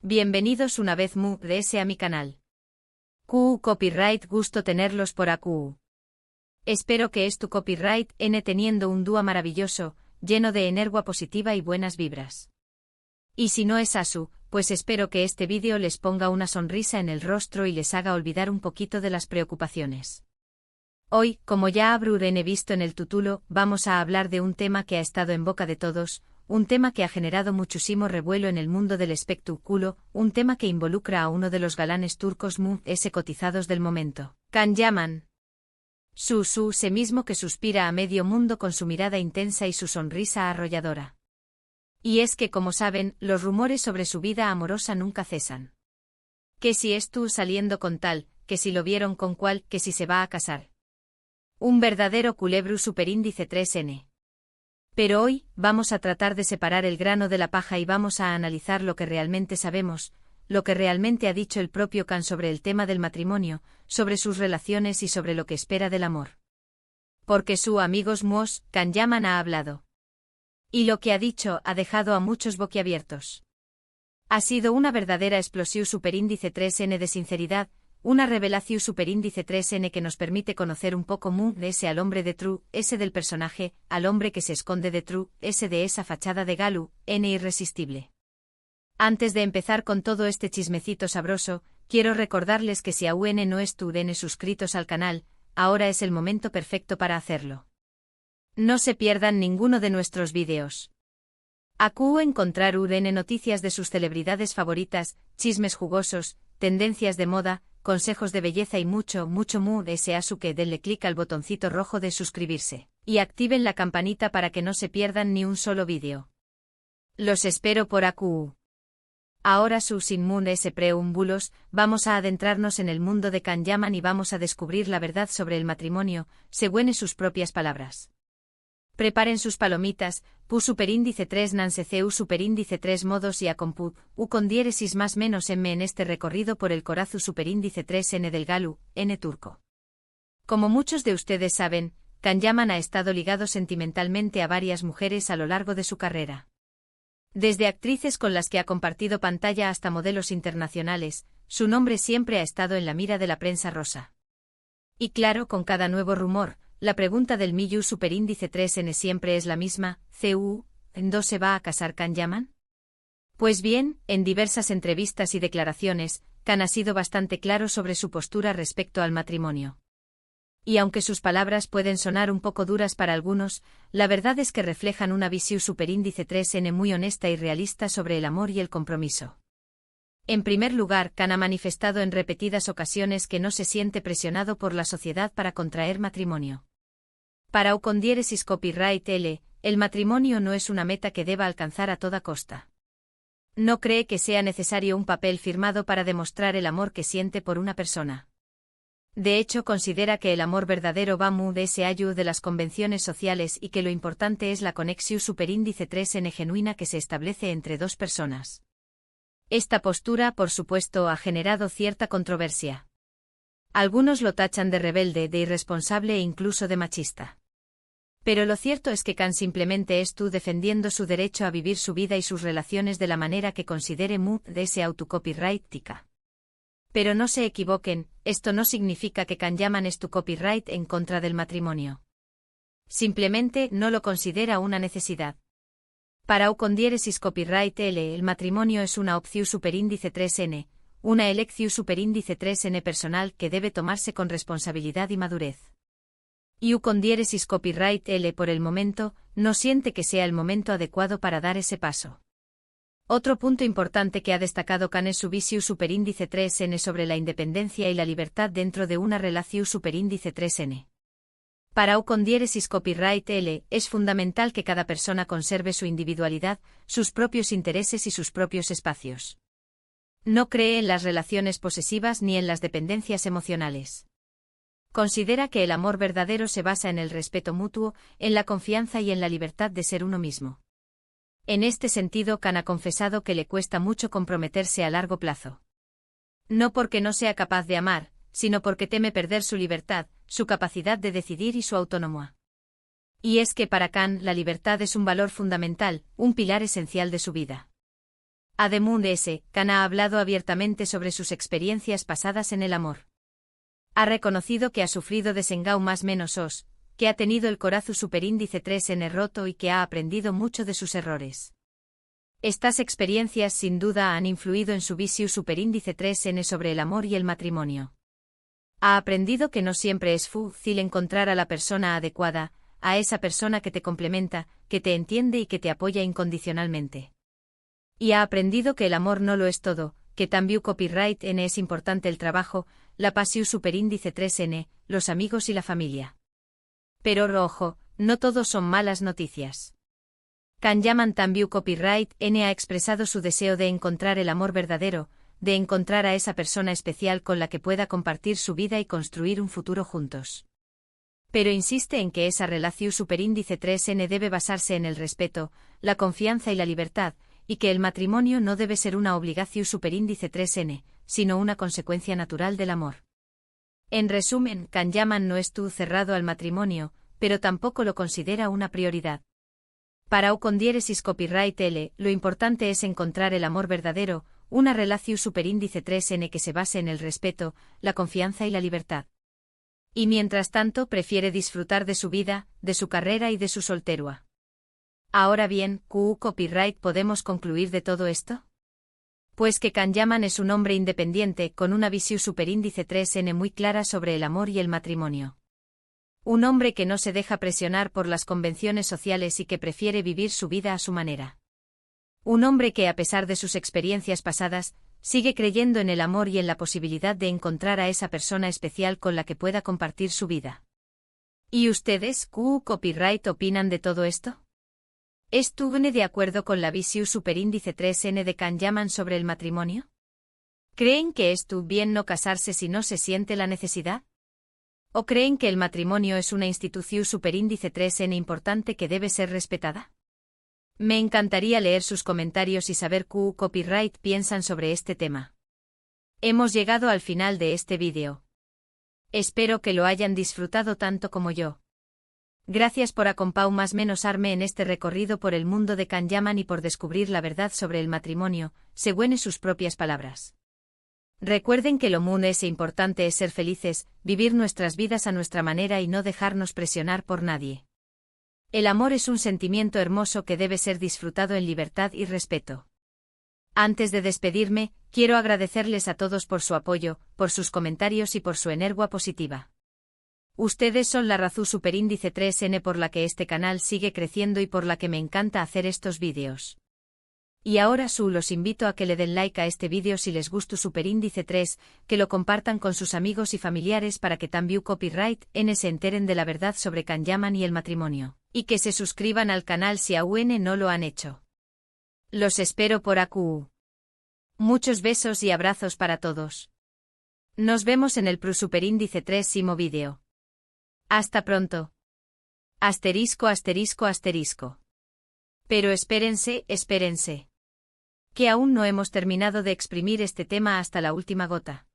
Bienvenidos una vez más a mi canal. QU Copyright, gusto tenerlos por AQU. Espero que tu copyright teniendo un día maravilloso, lleno de energía positiva y buenas vibras. Y si no es así, pues espero que este vídeo les ponga una sonrisa en el rostro y les haga olvidar un poquito de las preocupaciones. Hoy, como ya habrán visto en el título, vamos a hablar de un tema que ha estado en boca de todos, un tema que ha generado muchísimo revuelo en el mundo del espectáculo, un tema que involucra a uno de los galanes turcos cotizados del momento, Can Yaman. Se mismo que suspira a medio mundo con su mirada intensa y su sonrisa arrolladora. Y es que, como saben, los rumores sobre su vida amorosa nunca cesan. Que si estuvo saliendo con tal, que si lo vieron con cual, que si se va a casar. Un verdadero culebro superíndice 3N. Pero hoy, vamos a tratar de separar el grano de la paja y vamos a analizar lo que realmente sabemos, lo que realmente ha dicho el propio Can sobre el tema del matrimonio, sobre sus relaciones y sobre lo que espera del amor. Porque su amigos Can Yaman ha hablado. Y lo que ha dicho ha dejado a muchos boquiabiertos. Ha sido una verdadera explosión superíndice 3N de sinceridad, una revelación superíndice 3N que nos permite conocer un poco de ese al hombre de True, ese del personaje, al hombre que se esconde de True, ese de esa fachada de Galu, irresistible. Antes de empezar con todo este chismecito sabroso, quiero recordarles que si aún no estuvieron suscritos al canal, ahora es el momento perfecto para hacerlo. No se pierdan ninguno de nuestros vídeos. Acu encontrar noticias de sus celebridades favoritas, chismes jugosos, tendencias de moda, consejos de belleza y mucho que denle clic al botoncito rojo de suscribirse, y activen la campanita para que no se pierdan ni un solo vídeo. Los espero por AQU. Ahora sin preámbulos, vamos a adentrarnos en el mundo de Can Yaman y vamos a descubrir la verdad sobre el matrimonio, según sus propias palabras. Preparen sus palomitas, superíndice 3 nanseceu superíndice 3 modos y acomput, con diéresis más menos m en este recorrido por el corazu superíndice 3 del Galu, turco. Como muchos de ustedes saben, Can Yaman ha estado ligado sentimentalmente a varias mujeres a lo largo de su carrera. Desde actrices con las que ha compartido pantalla hasta modelos internacionales, su nombre siempre ha estado en la mira de la prensa rosa. Y claro, con cada nuevo rumor, la pregunta del Miyu superíndice 3N siempre es la misma, ¿en se va a casar Can Yaman? Pues bien, en diversas entrevistas y declaraciones, Can ha sido bastante claro sobre su postura respecto al matrimonio. Y aunque sus palabras pueden sonar un poco duras para algunos, la verdad es que reflejan una visión superíndice 3N muy honesta y realista sobre el amor y el compromiso. En primer lugar, Can ha manifestado en repetidas ocasiones que no se siente presionado por la sociedad para contraer matrimonio. Para con diéresis copyright el matrimonio no es una meta que deba alcanzar a toda costa. No cree que sea necesario un papel firmado para demostrar el amor que siente por una persona. De hecho, considera que el amor verdadero va muy allá de las convenciones sociales y que lo importante es la conexión superíndice 3N genuina que se establece entre dos personas. Esta postura, por supuesto, ha generado cierta controversia. Algunos lo tachan de rebelde, de irresponsable e incluso de machista. Pero lo cierto es que Can simplemente está defendiendo su derecho a vivir su vida y sus relaciones de la manera que considere autocopyrightica. Pero no se equivoquen, esto no significa que Can Yaman es tu copyright en contra del matrimonio. Simplemente no lo considera una necesidad. Para con diéresis copyright el matrimonio es una opción superíndice 3N, una elección superíndice 3N personal que debe tomarse con responsabilidad y madurez. Y con diéresis copyright por el momento, no siente que sea el momento adecuado para dar ese paso. Otro punto importante que ha destacado Can es su visión superíndice 3N sobre la independencia y la libertad dentro de una relación superíndice 3N. Para con diéresis copyright es fundamental que cada persona conserve su individualidad, sus propios intereses y sus propios espacios. No cree en las relaciones posesivas ni en las dependencias emocionales. Considera que el amor verdadero se basa en el respeto mutuo, en la confianza y en la libertad de ser uno mismo. En este sentido, Can ha confesado que le cuesta mucho comprometerse a largo plazo. No porque no sea capaz de amar, sino porque teme perder su libertad, su capacidad de decidir y su autonomía. Y es que para Can la libertad es un valor fundamental, un pilar esencial de su vida. Ademund S. Khan ha hablado abiertamente sobre sus experiencias pasadas en el amor. Ha reconocido que ha sufrido desengao más menos os, que ha tenido el corazón superíndice 3n roto y que ha aprendido mucho de sus errores. Estas experiencias sin duda han influido en su visión superíndice 3n sobre el amor y el matrimonio. Ha aprendido que no siempre es fácil encontrar a la persona adecuada, a esa persona que te complementa, que te entiende y que te apoya incondicionalmente. Y ha aprendido que el amor no lo es todo, que también copyright N es importante el trabajo, la pasión superíndice 3n, los amigos y la familia. Pero ojo, no todos son malas noticias. Khan Yaman también copyright N ha expresado su deseo de encontrar el amor verdadero, de encontrar a esa persona especial con la que pueda compartir su vida y construir un futuro juntos. Pero insiste en que esa relación superíndice 3n debe basarse en el respeto, la confianza y la libertad, y que el matrimonio no debe ser una obligación superíndice 3n, sino una consecuencia natural del amor. En resumen, Khan Yaman no estuvo cerrado al matrimonio, pero tampoco lo considera una prioridad. Para o con diéresis copyright L, lo importante es encontrar el amor verdadero, una relación superíndice 3n que se base en el respeto, la confianza y la libertad. Y mientras tanto prefiere disfrutar de su vida, de su carrera y de su solterua. Ahora bien, ¿Q copyright podemos concluir de todo esto? Pues que Khan Yaman es un hombre independiente con una visión superíndice 3n muy clara sobre el amor y el matrimonio. Un hombre que no se deja presionar por las convenciones sociales y que prefiere vivir su vida a su manera. Un hombre que a pesar de sus experiencias pasadas, sigue creyendo en el amor y en la posibilidad de encontrar a esa persona especial con la que pueda compartir su vida. ¿Y ustedes, Q copyright, opinan de todo esto? ¿Estuvieron de acuerdo con la visión superíndice 3n de Khan Yaman sobre el matrimonio? ¿Creen que estuvo bien no casarse si no se siente la necesidad? ¿O creen que el matrimonio es una institución superíndice 3n importante que debe ser respetada? Me encantaría leer sus comentarios y saber qué copyright piensan sobre este tema. Hemos llegado al final de este vídeo. Espero que lo hayan disfrutado tanto como yo. Gracias por acompañarme en este recorrido por el mundo de Khan Yaman y por descubrir la verdad sobre el matrimonio, según sus propias palabras. Recuerden que lo más importante es ser felices, vivir nuestras vidas a nuestra manera y no dejarnos presionar por nadie. El amor es un sentimiento hermoso que debe ser disfrutado en libertad y respeto. Antes de despedirme, quiero agradecerles a todos por su apoyo, por sus comentarios y por su energía positiva. Ustedes son la razón superíndice 3n por la que este canal sigue creciendo y por la que me encanta hacer estos vídeos. Y ahora los invito a que le den like a este vídeo si les gusta superíndice 3, que lo compartan con sus amigos y familiares para que también copyright N se enteren de la verdad sobre Khan Yaman y el matrimonio, y que se suscriban al canal si aún no lo han hecho. Los espero por AQ. Muchos besos y abrazos para todos. Nos vemos en el superíndice 3º vídeo. Hasta pronto. Asterisco asterisco asterisco. Pero espérense, espérense. Que aún no hemos terminado de exprimir este tema hasta la última gota.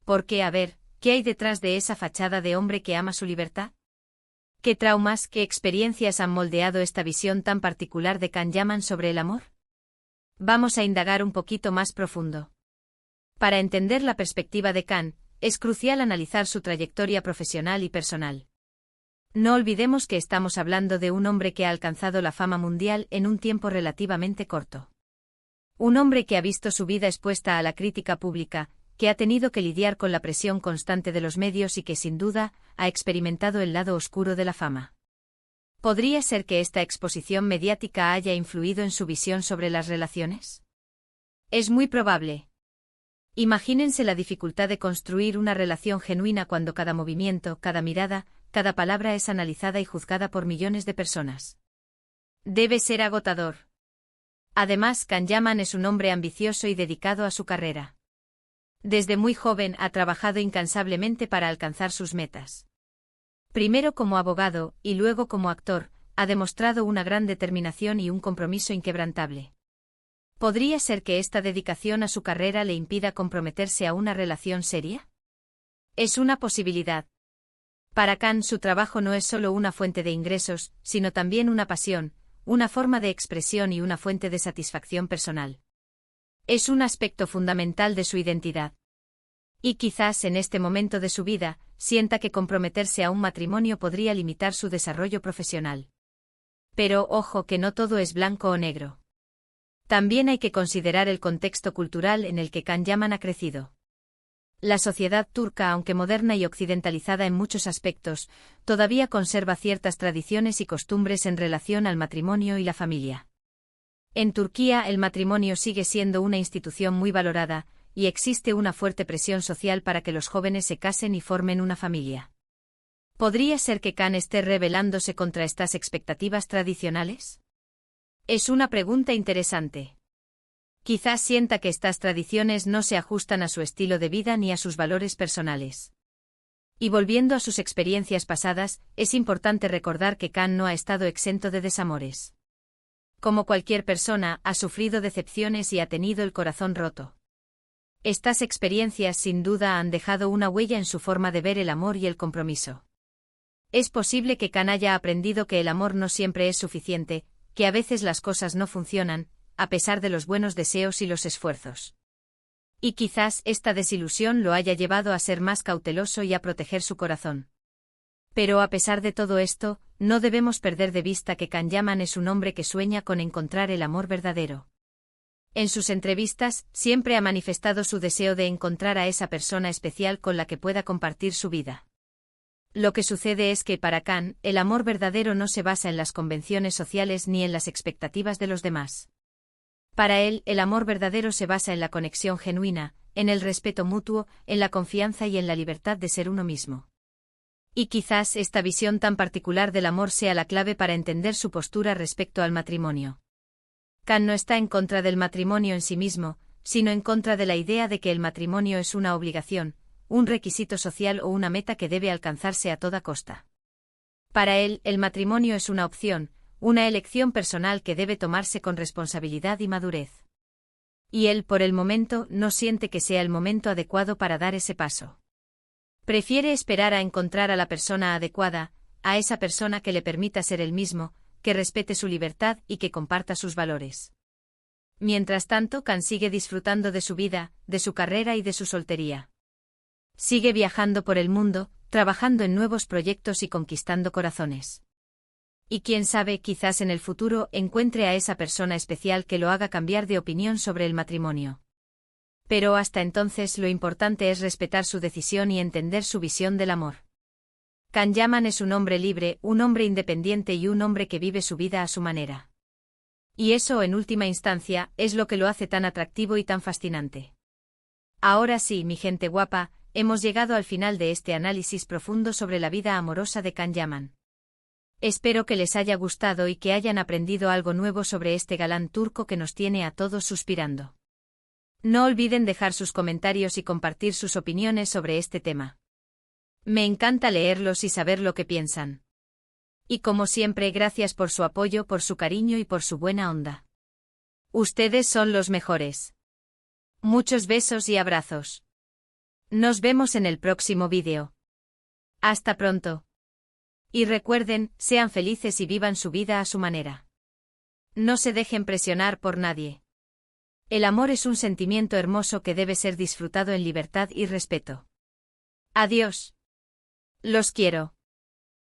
Porque a ver, ¿qué hay detrás de esa fachada de hombre que ama su libertad? ¿Qué traumas, qué experiencias han moldeado esta visión tan particular de Khan Yaman sobre el amor? Vamos a indagar un poquito más profundo. Para entender la perspectiva de Khan, es crucial analizar su trayectoria profesional y personal. No olvidemos que estamos hablando de un hombre que ha alcanzado la fama mundial en un tiempo relativamente corto. Un hombre que ha visto su vida expuesta a la crítica pública, que ha tenido que lidiar con la presión constante de los medios y que sin duda ha experimentado el lado oscuro de la fama. ¿Podría ser que esta exposición mediática haya influido en su visión sobre las relaciones? Es muy probable. Imagínense la dificultad de construir una relación genuina cuando cada movimiento, cada mirada, cada palabra es analizada y juzgada por millones de personas. Debe ser agotador. Además, Khan Yaman es un hombre ambicioso y dedicado a su carrera. Desde muy joven ha trabajado incansablemente para alcanzar sus metas. Primero como abogado, y luego como actor, ha demostrado una gran determinación y un compromiso inquebrantable. ¿Podría ser que esta dedicación a su carrera le impida comprometerse a una relación seria? Es una posibilidad. Para Khan, su trabajo no es solo una fuente de ingresos, sino también una pasión, una forma de expresión y una fuente de satisfacción personal. Es un aspecto fundamental de su identidad. Y quizás en este momento de su vida, sienta que comprometerse a un matrimonio podría limitar su desarrollo profesional. Pero ojo que no todo es blanco o negro. También hay que considerar el contexto cultural en el que Can Yaman ha crecido. La sociedad turca, aunque moderna y occidentalizada en muchos aspectos, todavía conserva ciertas tradiciones y costumbres en relación al matrimonio y la familia. En Turquía el matrimonio sigue siendo una institución muy valorada, y existe una fuerte presión social para que los jóvenes se casen y formen una familia. ¿Podría ser que Can esté rebelándose contra estas expectativas tradicionales? Es una pregunta interesante. Quizás sienta que estas tradiciones no se ajustan a su estilo de vida ni a sus valores personales. Y volviendo a sus experiencias pasadas, es importante recordar que Can no ha estado exento de desamores. Como cualquier persona, ha sufrido decepciones y ha tenido el corazón roto. Estas experiencias sin duda han dejado una huella en su forma de ver el amor y el compromiso. Es posible que Can haya aprendido que el amor no siempre es suficiente, que a veces las cosas no funcionan, a pesar de los buenos deseos y los esfuerzos. Y quizás esta desilusión lo haya llevado a ser más cauteloso y a proteger su corazón. Pero a pesar de todo esto, no debemos perder de vista que Can Yaman es un hombre que sueña con encontrar el amor verdadero. En sus entrevistas, siempre ha manifestado su deseo de encontrar a esa persona especial con la que pueda compartir su vida. Lo que sucede es que para Can, el amor verdadero no se basa en las convenciones sociales ni en las expectativas de los demás. Para él, el amor verdadero se basa en la conexión genuina, en el respeto mutuo, en la confianza y en la libertad de ser uno mismo. Y quizás esta visión tan particular del amor sea la clave para entender su postura respecto al matrimonio. Can no está en contra del matrimonio en sí mismo, sino en contra de la idea de que el matrimonio es una obligación, un requisito social o una meta que debe alcanzarse a toda costa. Para él, el matrimonio es una opción, una elección personal que debe tomarse con responsabilidad y madurez. Y él, por el momento, no siente que sea el momento adecuado para dar ese paso. Prefiere esperar a encontrar a la persona adecuada, a esa persona que le permita ser él mismo, que respete su libertad y que comparta sus valores. Mientras tanto, Can sigue disfrutando de su vida, de su carrera y de su soltería. Sigue viajando por el mundo, trabajando en nuevos proyectos y conquistando corazones. Y quién sabe, quizás en el futuro encuentre a esa persona especial que lo haga cambiar de opinión sobre el matrimonio. Pero hasta entonces lo importante es respetar su decisión y entender su visión del amor. Can Yaman es un hombre libre, un hombre independiente y un hombre que vive su vida a su manera. Y eso, en última instancia, es lo que lo hace tan atractivo y tan fascinante. Ahora sí, mi gente guapa, hemos llegado al final de este análisis profundo sobre la vida amorosa de Can Yaman. Espero que les haya gustado y que hayan aprendido algo nuevo sobre este galán turco que nos tiene a todos suspirando. No olviden dejar sus comentarios y compartir sus opiniones sobre este tema. Me encanta leerlos y saber lo que piensan. Y como siempre, gracias por su apoyo, por su cariño y por su buena onda. Ustedes son los mejores. Muchos besos y abrazos. Nos vemos en el próximo vídeo. Hasta pronto. Y recuerden, sean felices y vivan su vida a su manera. No se dejen presionar por nadie. El amor es un sentimiento hermoso que debe ser disfrutado en libertad y respeto. Adiós. Los quiero.